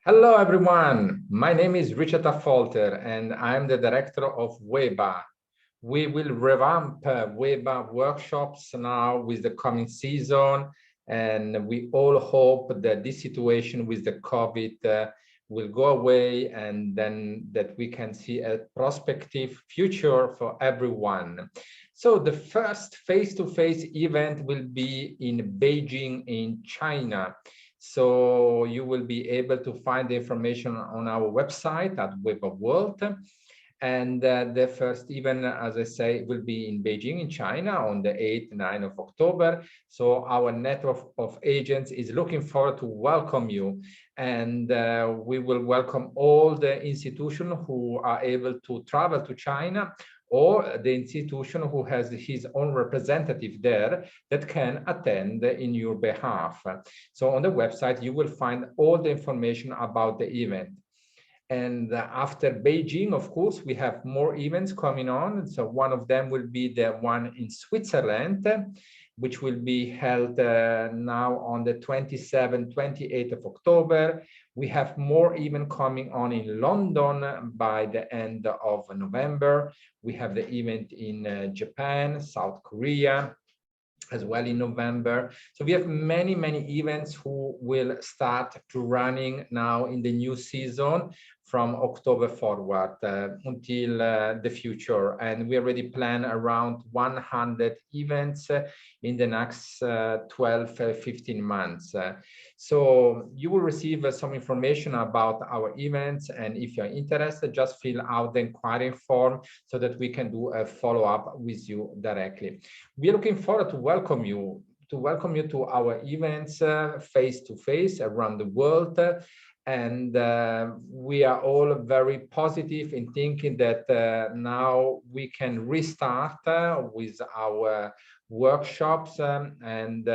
Hello, everyone. My name is Richard Affolter, and I'm the director of WEBA. We will revamp WEBA workshops now with the coming season, and we all hope that this situation with the COVID will go away, and then that we can see a prospective future for everyone. So the first face-to-face event will be in Beijing in China. So you will be able to find the information on our website at WEBA World. And the first event, as I say, will be in Beijing in China on the 8th, 9th of October. So our network of agents is looking forward to welcome you. And we will welcome all the institutions who are able to travel to China, or the institution who has his own representative there that can attend in your behalf. So on the website, you will find all the information about the event. And after Beijing, of course, we have more events coming on. So one of them will be the one in Switzerland, which will be held now on the 27th, 28th of October. We have more events coming on in London by the end of November. We have the event in Japan, South Korea, as well in November. So we have many events who will start to running now in the new season from October forward until the future. And we already plan around 100 events in the next 12, 15 months. So you will receive some information about our events. And if you're interested, just fill out the inquiry form so that we can do a follow-up with you directly. We're looking forward to welcome you to our events face-to-face around the world. And we are all very positive in thinking that now we can restart with our workshops, and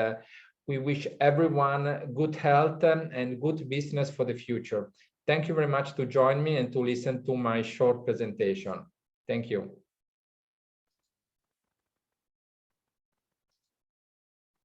we wish everyone good health and good business for the future. Thank you very much to join me and to listen to my short presentation. Thank you.